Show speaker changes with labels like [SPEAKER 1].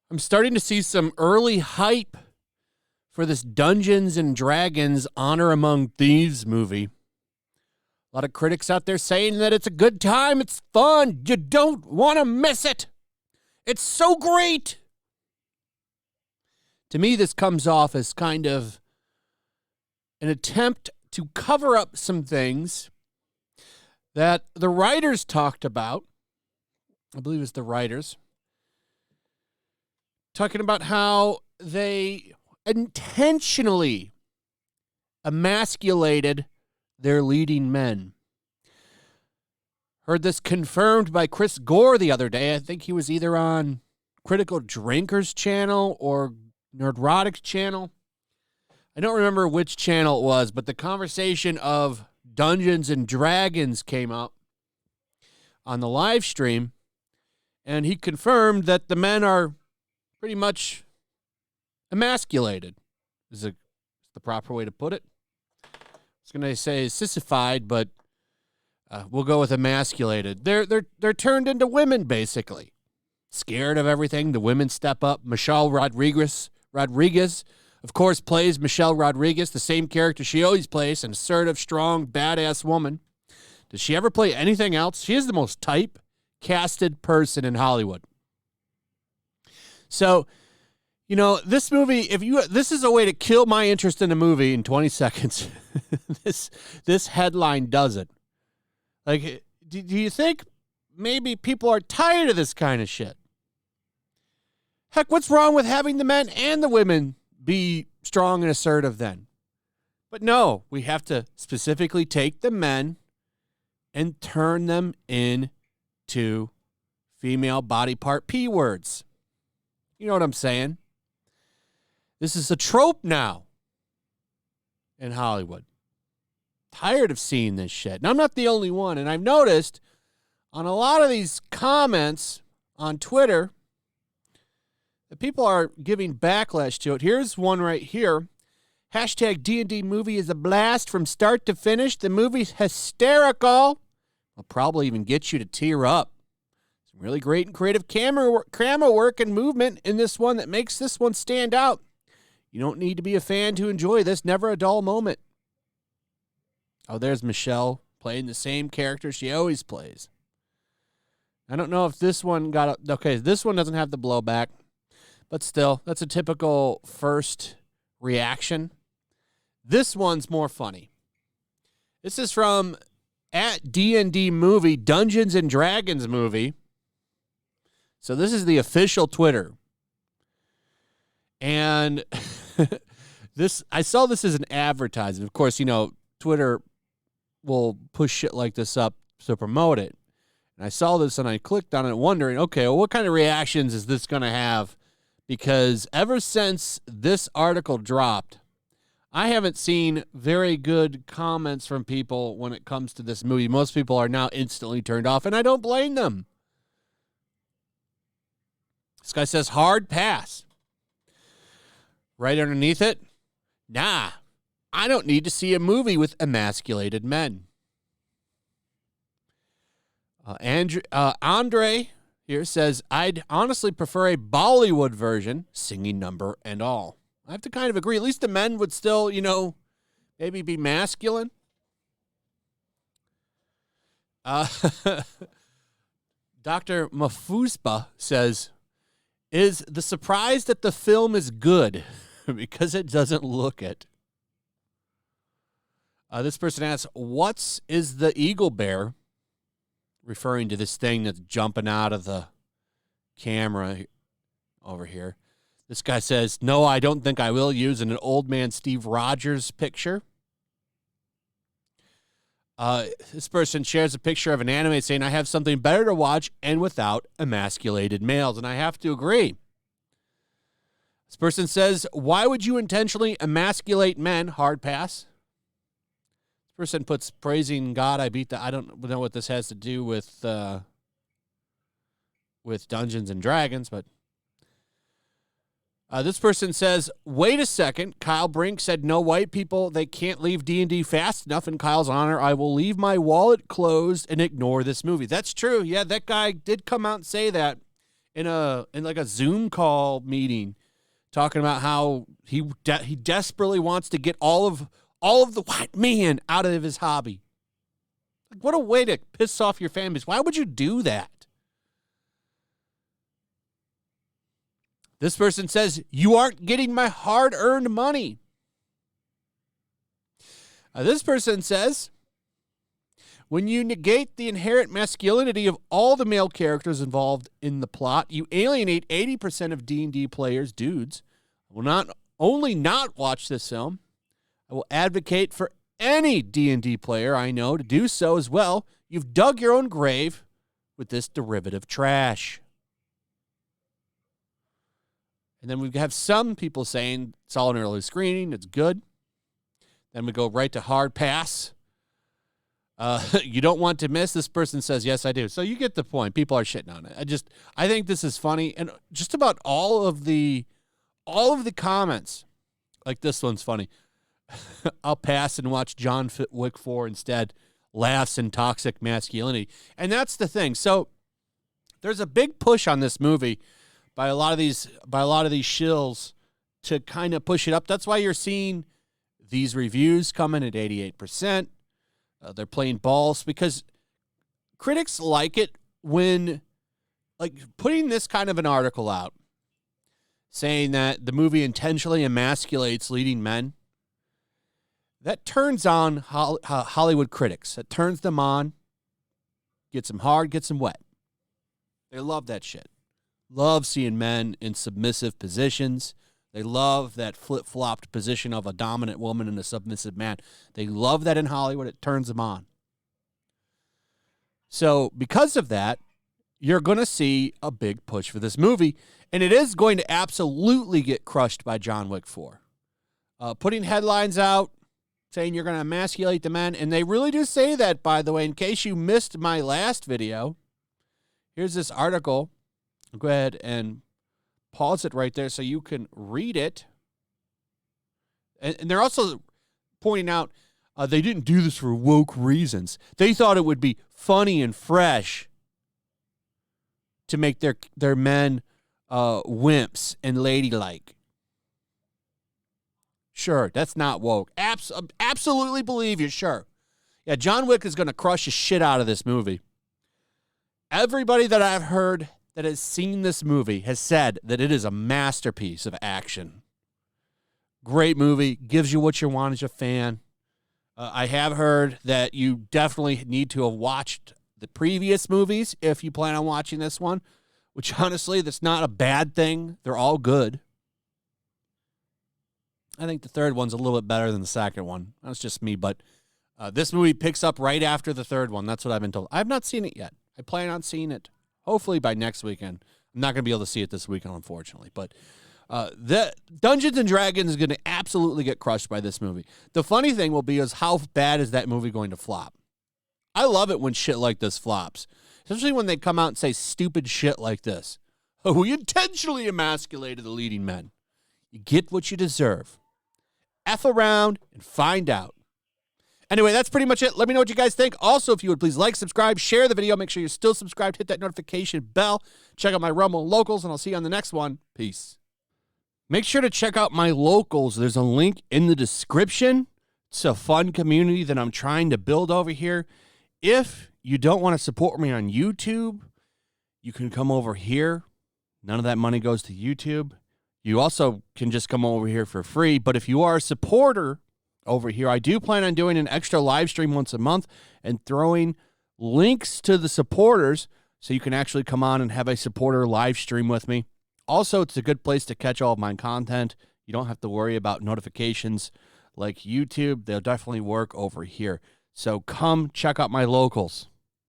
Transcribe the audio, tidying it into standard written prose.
[SPEAKER 1] I'm starting to see some early hype for this Dungeons and Dragons Honor Among Thieves movie. A lot of critics out there saying that it's a good time, it's fun, you don't want to miss it. It's so great. To me, this comes off as kind of an attempt to cover up some things that the writers talked about. I believe it's the writers. Talking about how they intentionally emasculated their leading men. Heard this confirmed by Chris Gore the other day. I think he was either on Critical Drinker's channel or Nerdrotic's channel. I don't remember which channel it was, but the conversation of Dungeons and Dragons came up on the live stream, and he confirmed that the men are pretty much emasculated. Is the proper way to put it? I was going to say sissified, but we'll go with emasculated. They're turned into women, basically. Scared of everything. The women step up. Michelle Rodriguez, of course, plays Michelle Rodriguez, the same character she always plays, an assertive, strong, badass woman. Does she ever play anything else? She is the most type-casted person in Hollywood. So, you know, this movie, this is a way to kill my interest in the movie in 20 seconds. This headline does it. Like, do you think maybe people are tired of this kind of shit? Heck, what's wrong with having the men and the women be strong and assertive then? But no, we have to specifically take the men and turn them into female body part P words. You know what I'm saying? This is a trope now in Hollywood. Tired of seeing this shit. And I'm not the only one. And I've noticed on a lot of these comments on Twitter that people are giving backlash to it. Here's one right here. Hashtag D&D movie is a blast from start to finish. The movie's hysterical. I'll probably even get you to tear up. Really great and creative camera work and movement in this one that makes this one stand out. You don't need to be a fan to enjoy this. Never a dull moment. Oh, there's Michelle playing the same character she always plays. I don't know if this one got... Okay, this one doesn't have the blowback. But still, that's a typical first reaction. This one's more funny. This is from at D&D movie, Dungeons and Dragons movie. So this is the official Twitter. And I saw this as an advertisement. Of course, you know, Twitter will push shit like this up to promote it. And I saw this and I clicked on it wondering, okay, well, what kind of reactions is this going to have? Because ever since this article dropped, I haven't seen very good comments from people when it comes to this movie. Most people are now instantly turned off, and I don't blame them. This guy says, hard pass. Right underneath it, nah, I don't need to see a movie with emasculated men. Andre here says, I'd honestly prefer a Bollywood version, singing number and all. I have to kind of agree. At least the men would still, you know, maybe be masculine. Dr. Mafuspa says, is the surprise that the film is good because it doesn't look it. This person asks, what is the eagle bear? Referring to this thing that's jumping out of the camera over here. This guy says, no, I don't think I will use an old man Steve Rogers picture. This person shares a picture of an anime saying, I have something better to watch and without emasculated males. And I have to agree. This person says, why would you intentionally emasculate men? Hard pass. This person puts praising God. I don't know what this has to do with Dungeons and Dragons, but This person says, wait a second. Kyle Brink said no white people. They can't leave D&D fast enough. In Kyle's honor, I will leave my wallet closed and ignore this movie. That's true. Yeah, that guy did come out and say that in like a Zoom call meeting, talking about how he desperately wants to get all of the white man out of his hobby. Like, what a way to piss off your fan base. Why would you do that? This person says, you aren't getting my hard-earned money. This person says, when you negate the inherent masculinity of all the male characters involved in the plot, you alienate 80% of D&D players, dudes. I will not only not watch this film, I will advocate for any D&D player I know to do so as well. You've dug your own grave with this derivative trash. And then we have some people saying it's all an early screening, it's good. Then we go right to hard pass. You don't want to miss. This person says, yes, I do. So you get the point. People are shitting on it. I think this is funny. And just about all of the comments, like this one's funny. I'll pass and watch John Wick 4 instead. Laughs and toxic masculinity. And that's the thing. So there's a big push on this movie by a lot of these shills to kind of push it up. That's why you're seeing these reviews coming at 88%. They're playing balls because critics like it when, like, putting this kind of an article out saying that the movie intentionally emasculates leading men. That turns on Hollywood critics. That turns them on, gets them hard, gets them wet. They love that shit. Love seeing men in submissive positions. They love that flip-flopped position of a dominant woman and a submissive man. They love that in Hollywood. It turns them on. So because of that, you're going to see a big push for this movie, and it is going to absolutely get crushed by John Wick 4. Putting headlines out saying you're going to emasculate the men, and they really do say that, by the way. In case you missed my last video, here's this article. Go ahead and pause it right there so you can read it. And they're also pointing out they didn't do this for woke reasons. They thought it would be funny and fresh to make their men wimps and ladylike. Sure, that's not woke. Absolutely believe you, sure. Yeah, John Wick is going to crush the shit out of this movie. Everybody that I've heard that has seen this movie has said that it is a masterpiece of action. Great movie. Gives you what you want as a fan. I have heard that you definitely need to have watched the previous movies if you plan on watching this one, which honestly, that's not a bad thing. They're all good. I think the third one's a little bit better than the second one. That's just me, but this movie picks up right after the third one. That's what I've been told. I've not seen it yet. I plan on seeing it hopefully by next weekend. I'm not going to be able to see it this weekend, unfortunately. But the Dungeons & Dragons is going to absolutely get crushed by this movie. The funny thing will be is how bad is that movie going to flop? I love it when shit like this flops, especially when they come out and say stupid shit like this. Oh, we intentionally emasculated the leading men. You get what you deserve. F around and find out. Anyway, that's pretty much it. Let me know what you guys think. Also, if you would please like, subscribe, share the video. Make sure you're still subscribed. Hit that notification bell. Check out my Rumble locals, and I'll see you on the next one. Peace. Make sure to check out my locals. There's a link in the description. It's a fun community that I'm trying to build over here. If you don't want to support me on YouTube, you can come over here. None of that money goes to YouTube. You also can just come over here for free. But if you are a supporter over here, I do plan on doing an extra live stream once a month and throwing links to the supporters so you can actually come on and have a supporter live stream with me. Also, it's a good place to catch all of my content. You don't have to worry about notifications like YouTube. They'll definitely work over here. So come check out my locals.